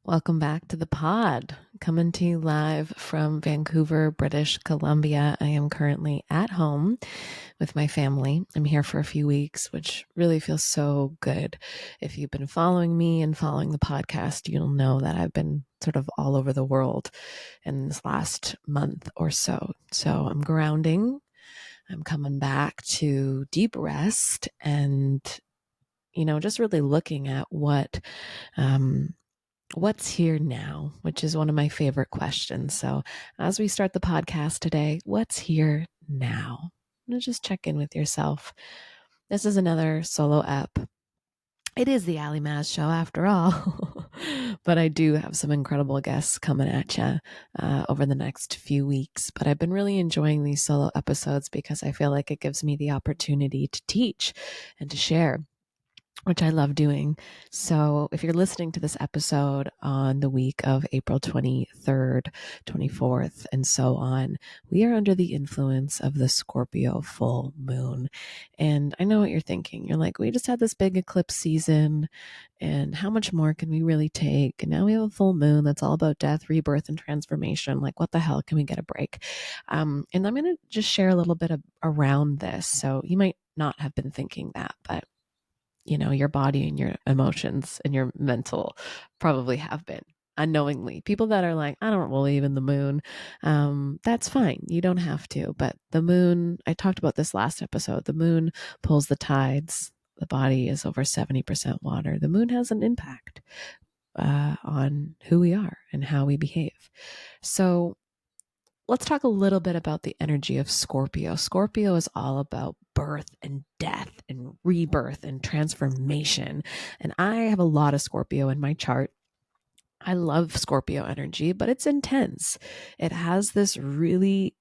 Welcome back to the pod. Coming to you live from Vancouver, British Columbia. I am currently at home with my family. I'm here for a few weeks, which really feels so good. If you've been following me and following the podcast, you'll know that I've been sort of all over the world in this last month or so. So I'm grounding. I'm coming back to deep rest and, just really looking at what's here now, which is one of my favorite questions. So, as we start the podcast today, what's here now? Just check in with yourself. This is another solo ep. It is the Ali Maz show after all, but I do have some incredible guests coming at you over the next few weeks. But I've been really enjoying these solo episodes because I feel like it gives me the opportunity to teach and to share, which I love doing. So if you're listening to this episode on the week of April 23rd, 24th, and so on, we are under the influence of the Scorpio full moon. And I know what you're thinking. You're like, we just had this big eclipse season, and how much more can we really take? And now we have a full moon that's all about death, rebirth, and transformation. Like, what the hell? Can we get a break? And I'm going to just share a little bit around this. So you might not have been thinking that, but your body and your emotions and your mental probably have been unknowingly. People that are like, I don't believe in the moon, that's fine. You don't have to. But the moon, I talked about this last episode, the moon pulls the tides. The body is over 70% water. The moon has an impact on who we are and how we behave. So let's talk a little bit about the energy of Scorpio. Scorpio is all about birth and death and rebirth and transformation. And I have a lot of Scorpio in my chart. I love Scorpio energy, but it's intense. It has this really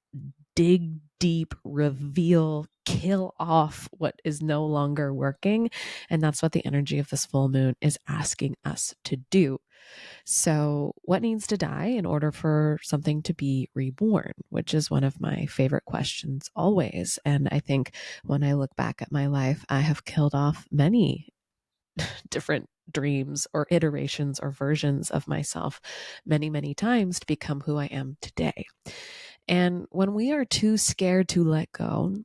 dig deep, reveal, kill off what is no longer working. And that's what the energy of this full moon is asking us to do. So, what needs to die in order for something to be reborn? Which is one of my favorite questions always. And I think when I look back at my life, I have killed off many different dreams or iterations or versions of myself many, many times to become who I am today. And when we are too scared to let go,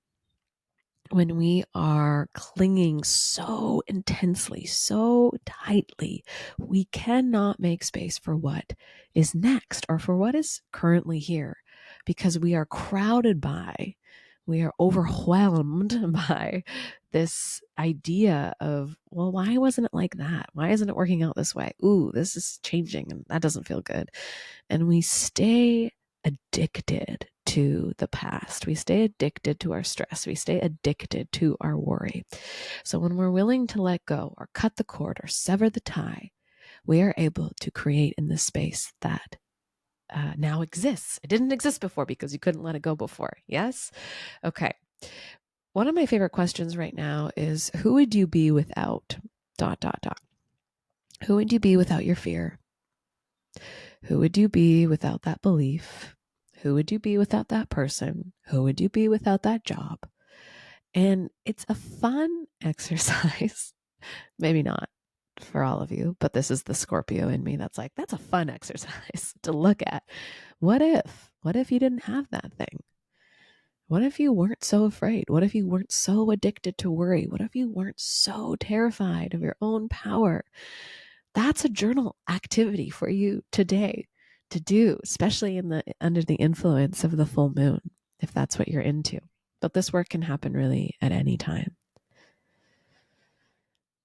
when we are clinging so intensely, so tightly, we cannot make space for what is next or for what is currently here because we are crowded by, we are overwhelmed by this idea of, well, why wasn't it like that? Why isn't it working out this way? Ooh, this is changing and that doesn't feel good. And we stay addicted to the past. We stay addicted to our stress. We stay addicted to our worry. So when we're willing to let go or cut the cord or sever the tie, we are able to create in this space that now exists. It didn't exist before because you couldn't let it go before. Yes? Okay. One of my favorite questions right now is, who would you be without ... Who would you be without your fear? Who would you be without that belief? Who would you be without that person? Who would you be without that job? And it's a fun exercise. Maybe not for all of you, but this is the Scorpio in me that's like, that's a fun exercise to look at. What if? What if you didn't have that thing? What if you weren't so afraid? What if you weren't so addicted to worry? What if you weren't so terrified of your own power? That's a journal activity for you today to do, especially under the influence of the full moon, if that's what you're into. But this work can happen really at any time.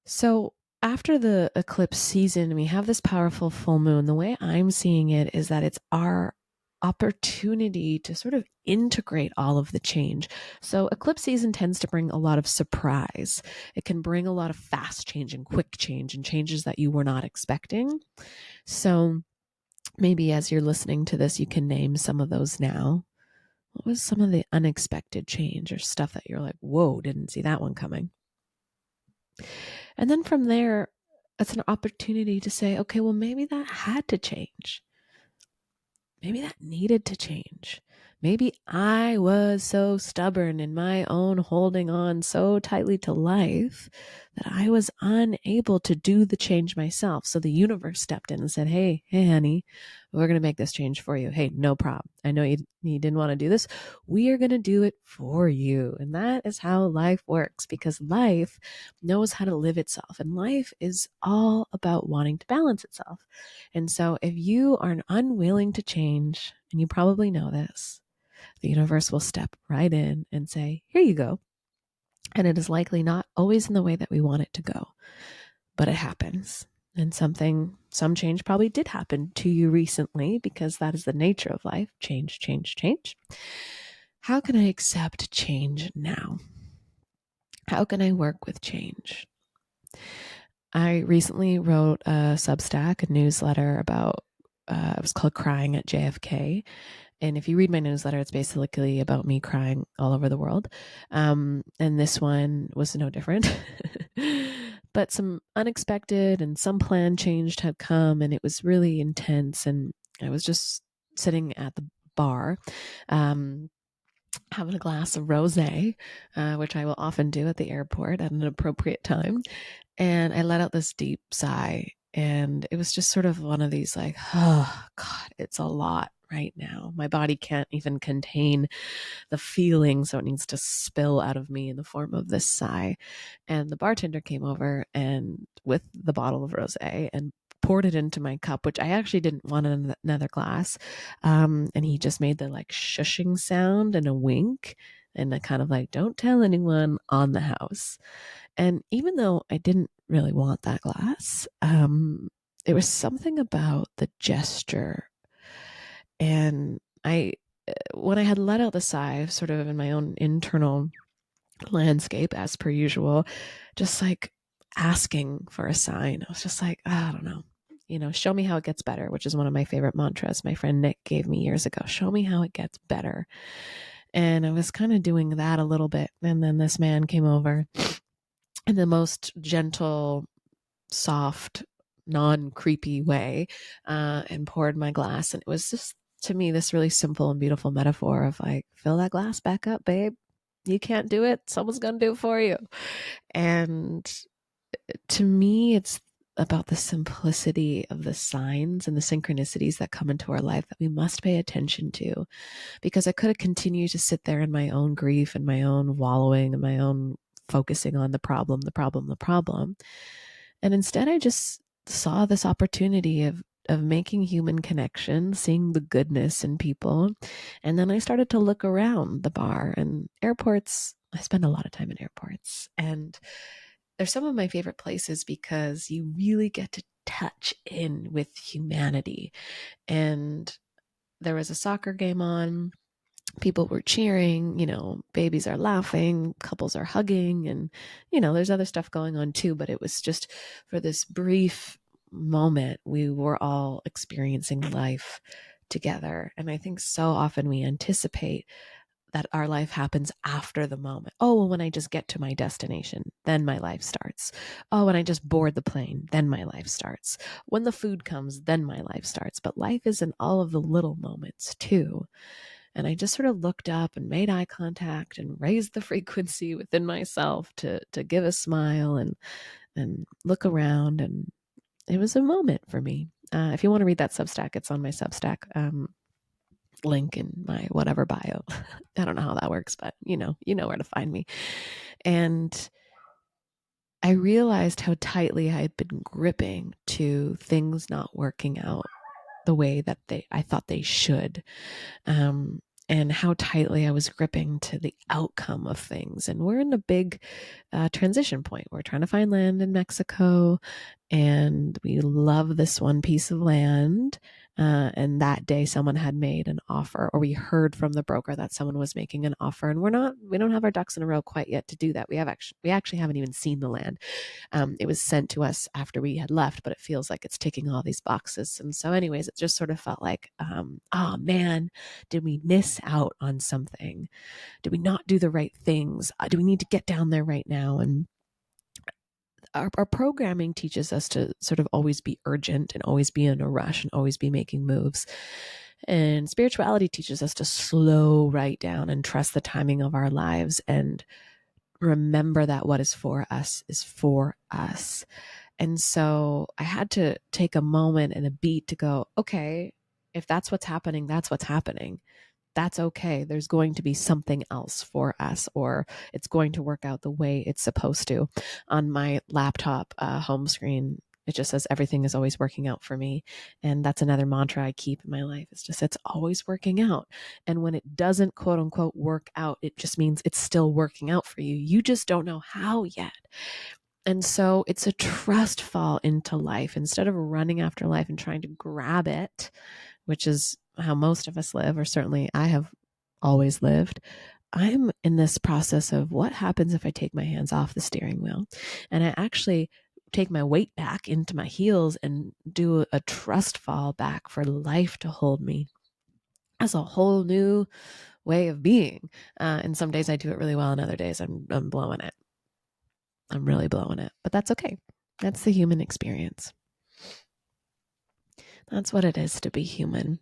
So after the eclipse season, we have this powerful full moon. The way I'm seeing it is that it's our opportunity to sort of integrate all of the change. So eclipse season tends to bring a lot of surprise. It can bring a lot of fast change and quick change and changes that you were not expecting. So maybe as you're listening to this, you can name some of those now. What was some of the unexpected change or stuff that you're like, whoa, didn't see that one coming? And then from there, it's an opportunity to say, okay, well, maybe that had to change. Maybe that needed to change. Maybe I was so stubborn in my own holding on so tightly to life that I was unable to do the change myself. So the universe stepped in and said, hey, honey, we're going to make this change for you. Hey, no problem. I know you didn't want to do this. We are going to do it for you. And that is how life works, because life knows how to live itself. And life is all about wanting to balance itself. And so if you are unwilling to change, and you probably know this, the universe will step right in and say, here you go. And it is likely not always in the way that we want it to go, but it happens. And some change probably did happen to you recently, because that is the nature of life. Change, change, change. How can I accept change now? How can I work with change? I recently wrote a Substack, a newsletter about, it was called Crying at JFK. And if you read my newsletter, it's basically about me crying all over the world. And this one was no different. But some unexpected and some plan changed had come, and it was really intense. And I was just sitting at the bar, having a glass of rosé, which I will often do at the airport at an appropriate time. And I let out this deep sigh. And it was just sort of one of these like, oh, God, it's a lot right now. My body can't even contain the feeling, so it needs to spill out of me in the form of this sigh. And the bartender came over and with the bottle of rosé and poured it into my cup, which I actually didn't want another glass. And he just made the like shushing sound and a wink and a kind of like, don't tell anyone on the house. And even though I didn't really want that glass, it was something about the gesture. And when I had let out the sigh, sort of in my own internal landscape, as per usual, just like asking for a sign. I was just like, I don't know, show me how it gets better, which is one of my favorite mantras my friend Nick gave me years ago. Show me how it gets better. And I was kind of doing that a little bit. And then this man came over in the most gentle, soft, non-creepy way, and poured my glass. And it was just, to me, this really simple and beautiful metaphor of like, fill that glass back up, babe. You can't do it. Someone's going to do it for you. And to me, it's about the simplicity of the signs and the synchronicities that come into our life that we must pay attention to, because I could have continued to sit there in my own grief and my own wallowing and my own focusing on the problem. And instead, I just saw this opportunity of making human connection, seeing the goodness in people. And then I started to look around the bar and airports. I spend a lot of time in airports, and they're some of my favorite places because you really get to touch in with humanity. And there was a soccer game on. People were cheering, babies are laughing, couples are hugging, and, there's other stuff going on too. But it was just for this brief moment, we were all experiencing life together. And I think so often we anticipate that our life happens after the moment. Oh, well, when I just get to my destination, then my life starts. Oh, when I just board the plane, then my life starts. When the food comes, then my life starts. But life is in all of the little moments too. And I just sort of looked up and made eye contact and raised the frequency within myself to give a smile and look around. And it was a moment for me. If you want to read that Substack, it's on my Substack link in my whatever bio. I don't know how that works, but you know where to find me. And I realized how tightly I had been gripping to things not working out the way that I thought they should. And how tightly I was gripping to the outcome of things. And we're in a big transition point. We're trying to find land in Mexico, and we love this one piece of land. And that day someone had made an offer, or we heard from the broker that someone was making an offer, and we don't have our ducks in a row quite yet to do that. We actually haven't even seen the land. It was sent to us after we had left, but it feels like it's ticking all these boxes. And so anyways, it just sort of felt like, oh man, did we miss out on something? Did we not do the right things? Do we need to get down there right now? And our programming teaches us to sort of always be urgent and always be in a rush and always be making moves. And spirituality teaches us to slow right down and trust the timing of our lives and remember that what is for us is for us. And so I had to take a moment and a beat to go, okay, if that's what's happening, that's what's happening. That's okay. There's going to be something else for us, or it's going to work out the way it's supposed to. On my laptop home screen, it just says everything is always working out for me. And that's another mantra I keep in my life. It's just, it's always working out. And when it doesn't, quote unquote, work out, it just means it's still working out for you. You just don't know how yet. And so it's a trust fall into life instead of running after life and trying to grab it, which is how most of us live, or certainly I have always lived. I'm in this process of what happens if I take my hands off the steering wheel and I actually take my weight back into my heels and do a trust fall back for life to hold me as a whole new way of being. And some days I do it really well, and other days I'm blowing it. I'm really blowing it, but that's okay. That's the human experience. That's what it is to be human.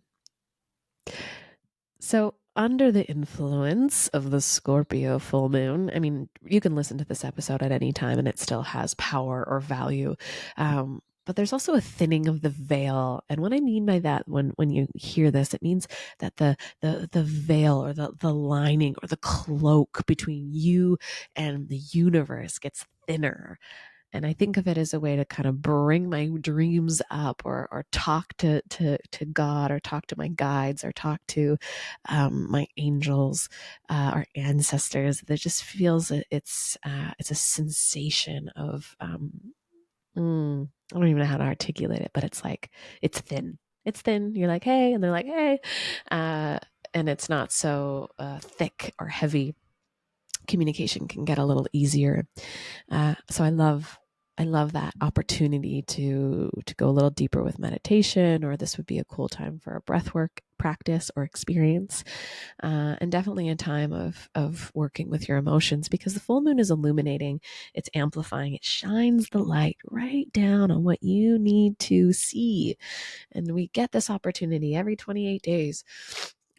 So, under the influence of the Scorpio full moon, I mean, you can listen to this episode at any time and it still has power or value. But there's also a thinning of the veil. And what I mean by that, when you hear this, it means that the veil or the lining or the cloak between you and the universe gets thinner. And I think of it as a way to kind of bring my dreams up, or talk to God, or talk to my guides, or talk to my angels, our ancestors. That just feels it's a sensation of I don't even know how to articulate it, but it's like it's thin. It's thin. You're like, hey, and they're like, hey, and it's not so thick or heavy. Communication can get a little easier. So I love that opportunity to go a little deeper with meditation, or this would be a cool time for a breathwork practice or experience, and definitely a time of working with your emotions, because the full moon is illuminating, it's amplifying, it shines the light right down on what you need to see. And we get this opportunity every 28 days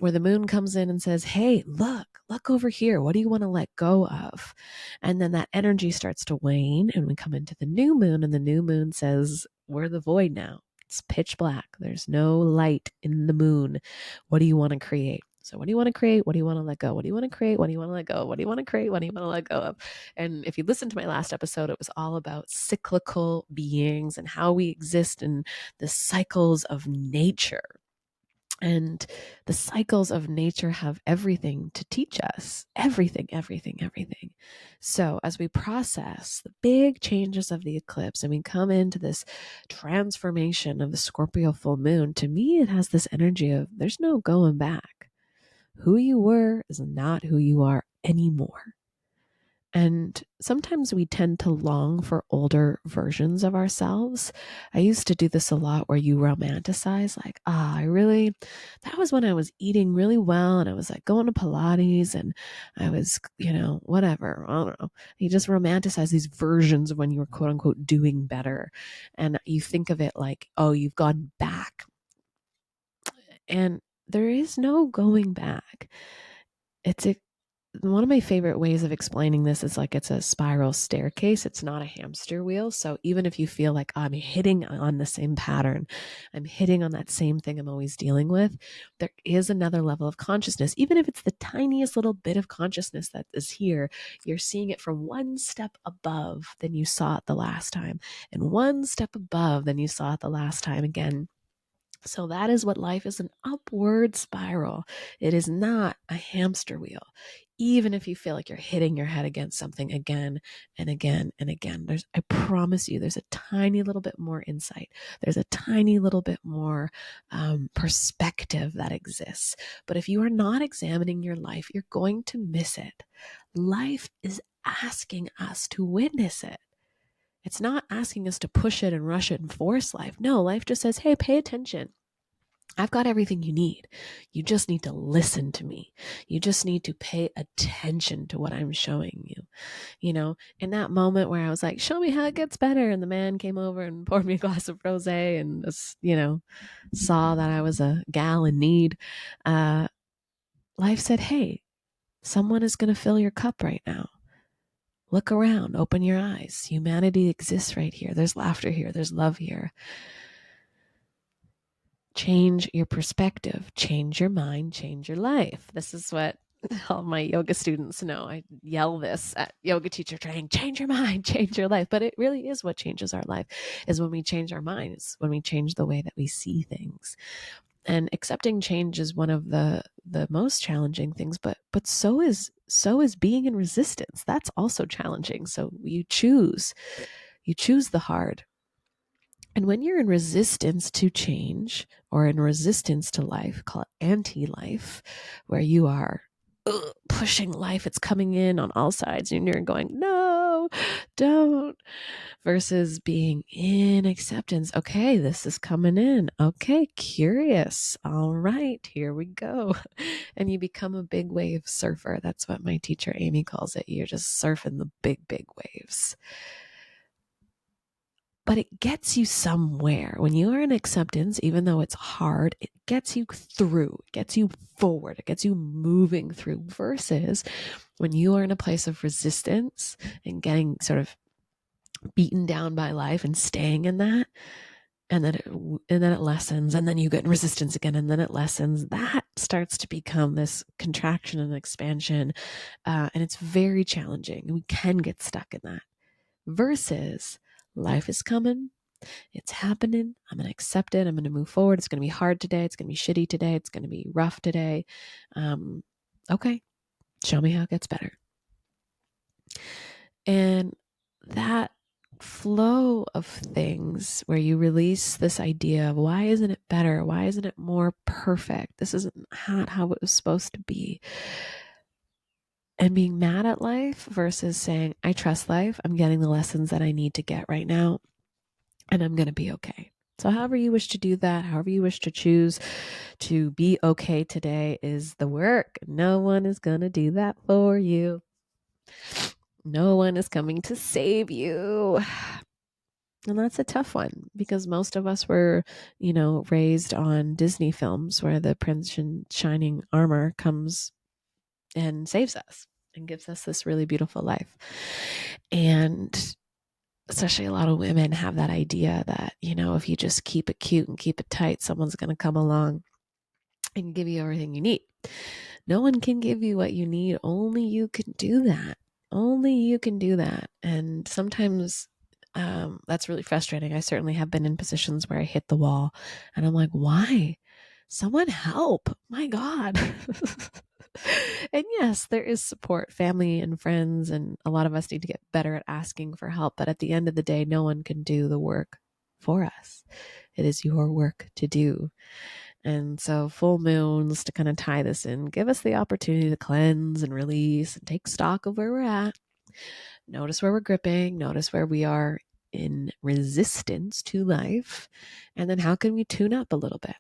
where the moon comes in and says, hey, look over here. What do you want to let go of? And then that energy starts to wane, and we come into the new moon, and the new moon says, we're the void now. It's pitch black. There's no light in the moon. What do you want to create? So what do you want to create? What do you want to let go? What do you want to create? What do you want to let go? What do you want to create? What do you want to let go of? And if you listen to my last episode, it was all about cyclical beings and how we exist in the cycles of nature. And the cycles of nature have everything to teach us. Everything, everything, everything. So as we process the big changes of the eclipse and we come into this transformation of the Scorpio full moon, to me, it has this energy of there's no going back. Who you were is not who you are anymore. And sometimes we tend to long for older versions of ourselves. I used to do this a lot, where you romanticize, like, that was when I was eating really well and I was like going to Pilates and I was, whatever. I don't know. You just romanticize these versions of when you were quote unquote doing better. And you think of it like, oh, you've gone back. And there is no going back. It's one of my favorite ways of explaining this is like it's a spiral staircase. It's not a hamster wheel. So even if you feel like I'm hitting on the same pattern, I'm hitting on that same thing I'm always dealing with, there is another level of consciousness. Even if it's the tiniest little bit of consciousness that is here, you're seeing it from one step above than you saw it the last time, and one step above than you saw it the last time again. So that is what life is, an upward spiral. It is not a hamster wheel. Even if you feel like you're hitting your head against something again and again and again, I promise you, there's a tiny little bit more insight. There's a tiny little bit more perspective that exists. But if you are not examining your life, you're going to miss it. Life is asking us to witness it. It's not asking us to push it and rush it and force life. No, life just says, hey, pay attention. I've got everything you need. You just need to listen to me. You just need to pay attention to what I'm showing you. In that moment where I was like, show me how it gets better. And the man came over and poured me a glass of rosé and just, saw that I was a gal in need. Life said, hey, someone is going to fill your cup right now. Look around, open your eyes. Humanity exists right here. There's laughter here. There's love here. Change your perspective, change your mind, change your life. This is what all my yoga students know. I yell this at yoga teacher training, change your mind, change your life. But it really is what changes our life, is when we change our minds, when we change the way that we see things. And accepting change is one of the most challenging things, but so is being in resistance. That's also challenging. So you choose the hard. And when you're in resistance to change or in resistance to life, call it anti-life, where you are pushing life, it's coming in on all sides and you're going, no, don't, versus being in acceptance. Okay, this is coming in. Okay, curious. All right, here we go. And you become a big wave surfer. That's what my teacher Amy calls it. You're just surfing the big, big waves. But it gets you somewhere. When you are in acceptance, even though it's hard, it gets you through, it gets you forward, it gets you moving through, versus when you are in a place of resistance and getting sort of beaten down by life and staying in that, and then it lessens, and then you get in resistance again, and then it lessens. That starts to become this contraction and expansion, and it's very challenging. We can get stuck in that. Versus life is coming, it's happening, I'm going to accept it, I'm going to move forward. It's going to be hard today, it's going to be shitty today, it's going to be rough today. Okay, show me how it gets better. And that flow of things where you release this idea of, why isn't it better? Why isn't it more perfect? This isn't how it was supposed to be. And being mad at life versus saying, I trust life. I'm getting the lessons that I need to get right now, and I'm going to be okay. So however you wish to do that, however you wish to choose to be okay today is the work. No one is going to do that for you. No one is coming to save you. And that's a tough one, because most of us were, raised on Disney films where the prince in shining armor comes and saves us and gives us this really beautiful life. And especially a lot of women have that idea that, if you just keep it cute and keep it tight, someone's going to come along and give you everything you need. No one can give you what you need. Only you can do that. Only you can do that. And sometimes that's really frustrating. I certainly have been in positions where I hit the wall and I'm like, why? Someone help. My God. And yes, there is support, family and friends, and a lot of us need to get better at asking for help. But at the end of the day, no one can do the work for us. It is your work to do. And so full moons, to kind of tie this in, give us the opportunity to cleanse and release and take stock of where we're at. Notice where we're gripping, notice where we are in resistance to life. And then how can we tune up a little bit?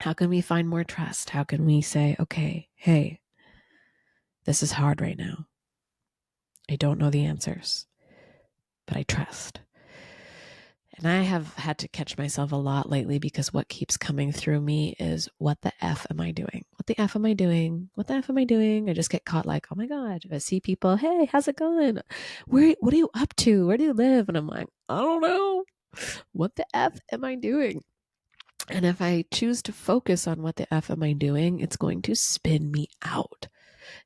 How can we find more trust? How can we say, okay, hey, this is hard right now. I don't know the answers, but I trust. And I have had to catch myself a lot lately, because what keeps coming through me is, what the F am I doing? What the F am I doing? What the F am I doing? I just get caught like, oh my God, if I see people, hey, how's it going? What are you up to? Where do you live? And I'm like, I don't know. What the F am I doing? And if I choose to focus on what the F am I doing, it's going to spin me out.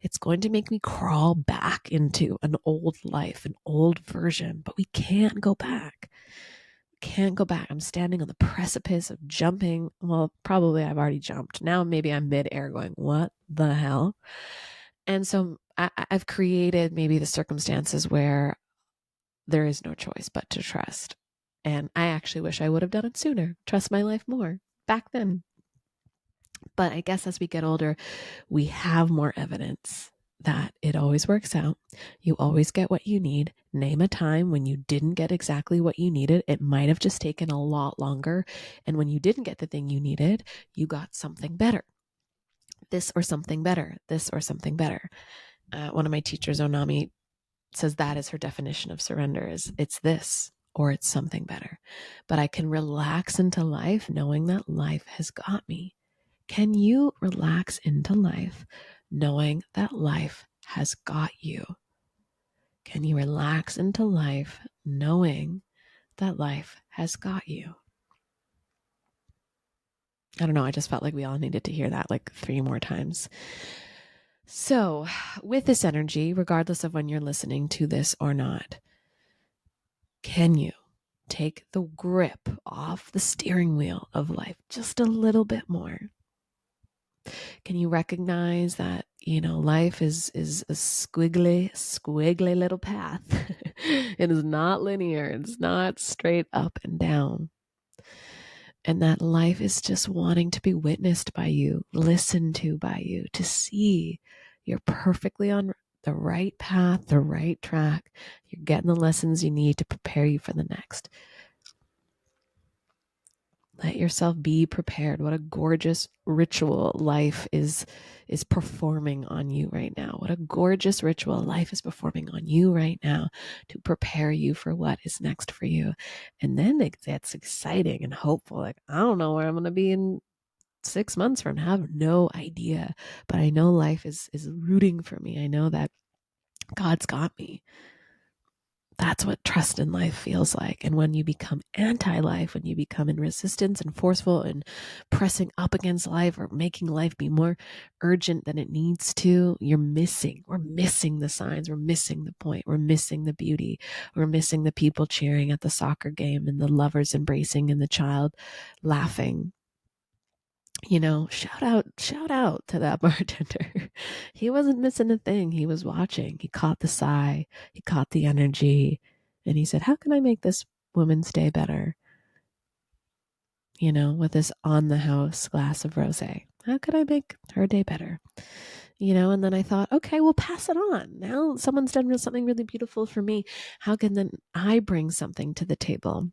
It's going to make me crawl back into an old life, an old version, but we can't go back. Can't go back. I'm standing on the precipice of jumping. Well, probably I've already jumped. Now maybe I'm mid-air going, what the hell? And so I've created maybe the circumstances where there is no choice but to trust. And I actually wish I would have done it sooner. Trust my life more back then. But I guess as we get older, we have more evidence. that it always works out. You always get what you need. Name a time when you didn't get exactly what you needed. It might have just taken a lot longer. And when you didn't get the thing you needed, you got something better. This or something better. This or something better. One of my teachers, Onami, says that is her definition of surrender, is it's this or it's something better. But I can relax into life knowing that life has got me. Can you relax into life knowing that life has got you? Can you relax into life knowing that life has got you? I don't know. I just felt like we all needed to hear that like 3 more times. So, with this energy, regardless of when you're listening to this or not, can you take the grip off the steering wheel of life just a little bit more? Can you recognize that, life is a squiggly little path? It is not linear. It's not straight up and down. And that life is just wanting to be witnessed by you, listened to by you, to see you're perfectly on the right path, the right track. You're getting the lessons you need to prepare you for the next. Let yourself be prepared. What a gorgeous ritual life is performing on you right now. What a gorgeous ritual life is performing on you right now to prepare you for what is next for you. And then that's exciting and hopeful. Like, I don't know where I'm going to be in 6 months from now. I have no idea, but I know life is rooting for me. I know that God's got me. That's what trust in life feels like. And when you become anti-life, when you become in resistance and forceful and pressing up against life or making life be more urgent than it needs to, we're missing the signs. We're missing the point. We're missing the beauty. We're missing the people cheering at the soccer game and the lovers embracing and the child laughing. Shout out to that bartender. He wasn't missing a thing. He was watching. He caught the sigh. He caught the energy. And he said, how can I make this woman's day better? With this on the house glass of rosé. How could I make her day better? And then I thought, okay, we'll pass it on. Now someone's done something really beautiful for me. How can then I bring something to the table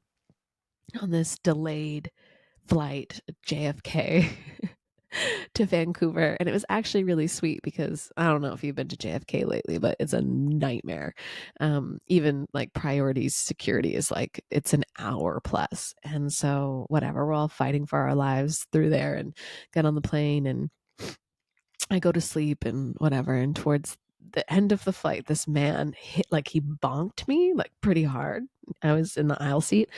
on this delayed flight, JFK, to Vancouver? And it was actually really sweet because I don't know if you've been to JFK lately, but it's a nightmare. Even like priorities security is like, it's an hour plus. And so whatever, we're all fighting for our lives through there and get on the plane and I go to sleep and whatever. And towards the end of the flight, this man he bonked me like pretty hard. I was in the aisle seat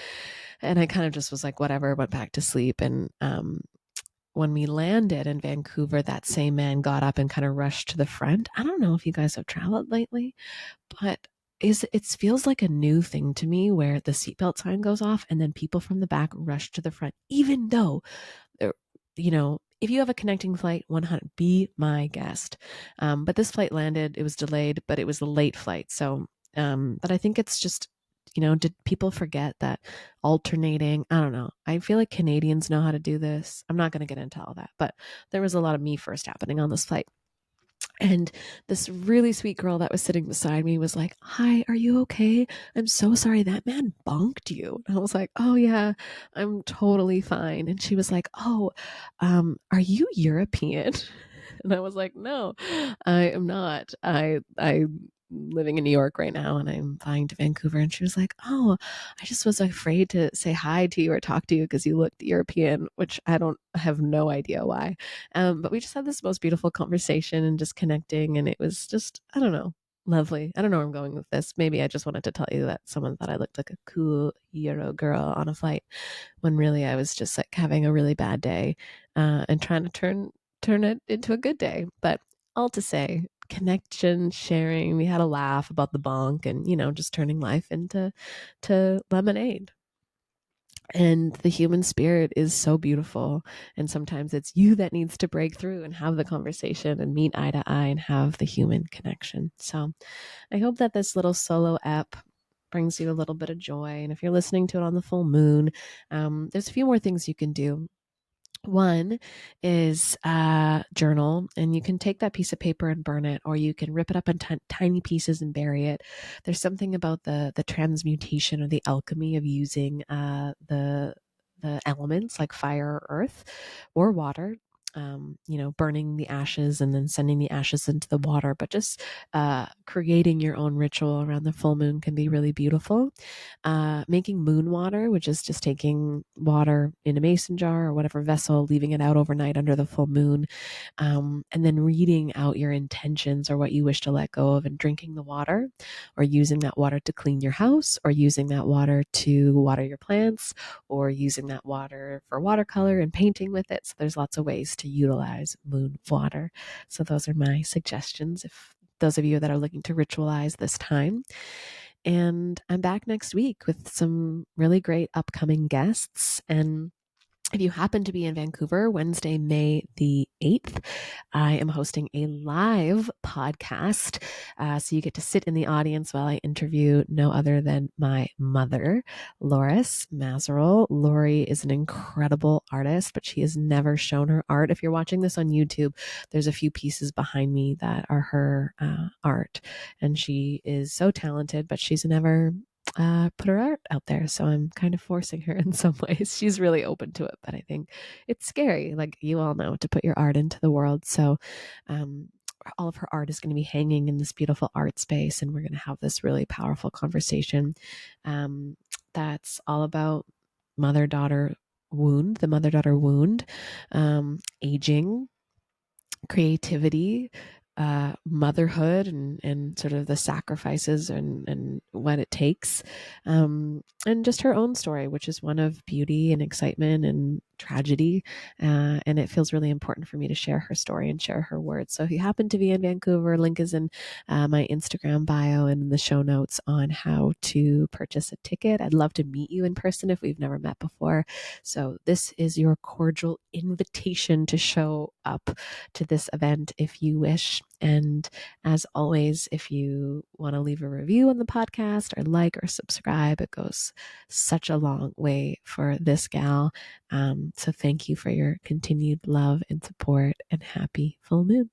and I kind of just was like, whatever, went back to sleep. And when we landed in Vancouver, that same man got up and kind of rushed to the front. I don't know if you guys have traveled lately, but it feels like a new thing to me where the seatbelt sign goes off and then people from the back rush to the front, even though they're, if you have a connecting flight, 100, be my guest. But this flight landed, it was delayed, but it was a late flight. So, but I think it's just, did people forget that alternating? I don't know. I feel like Canadians know how to do this. I'm not going to get into all that, but there was a lot of me first happening on this flight. And this really sweet girl that was sitting beside me was like, hi, are you okay? I'm so sorry. That man bonked you. And I was like, oh yeah, I'm totally fine. And she was like, oh, are you European? And I was like, no, I am not. I'm living in New York right now and I'm flying to Vancouver. And she was like, oh, I just was afraid to say hi to you or talk to you because you looked European, which I have no idea why. But we just had this most beautiful conversation and just connecting. And it was just, I don't know, lovely. I don't know where I'm going with this. Maybe I just wanted to tell you that someone thought I looked like a cool Euro girl on a flight when really I was just like having a really bad day and trying to turn it into a good day. But all to say, connection, sharing. We had a laugh about the bonk and, just turning life into lemonade. And the human spirit is so beautiful. And sometimes it's you that needs to break through and have the conversation and meet eye to eye and have the human connection. So I hope that this little solo app brings you a little bit of joy. And if you're listening to it on the full moon, there's a few more things you can do. One is journal, and you can take that piece of paper and burn it, or you can rip it up in tiny pieces and bury it. There's something about the transmutation or the alchemy of using the elements like fire or earth or water. Burning the ashes and then sending the ashes into the water, but just creating your own ritual around the full moon can be really beautiful. Making moon water, which is just taking water in a mason jar or whatever vessel, leaving it out overnight under the full moon, and then reading out your intentions or what you wish to let go of and drinking the water, or using that water to clean your house, or using that water to water your plants, or using that water for watercolor and painting with it. So there's lots of ways to utilize moon water. So those are my suggestions if those of you that are looking to ritualize this time. And I'm back next week with some really great upcoming guests. And if you happen to be in Vancouver, Wednesday, May the 8th, I am hosting a live podcast. So you get to sit in the audience while I interview no other than my mother, Loris Mazerel. Lori is an incredible artist, but she has never shown her art. If you're watching this on YouTube, there's a few pieces behind me that are her art. And she is so talented, but she's never put her art out there. So I'm kind of forcing her in some ways. She's really open to it, but I think it's scary, like you all know, to put your art into the world. So all of her art is going to be hanging in this beautiful art space, and we're going to have this really powerful conversation that's all about mother-daughter wound, the mother-daughter wound, aging, creativity, motherhood, and sort of the sacrifices and what it takes, and just her own story, which is one of beauty and excitement and tragedy. And it feels really important for me to share her story and share her words. So if you happen to be in Vancouver, link is in my Instagram bio and in the show notes on how to purchase a ticket. I'd love to meet you in person if we've never met before. So this is your cordial invitation to show up to this event if you wish. And as always, if you want to leave a review on the podcast or like or subscribe, it goes such a long way for this gal. So thank you for your continued love and support, and happy full moon.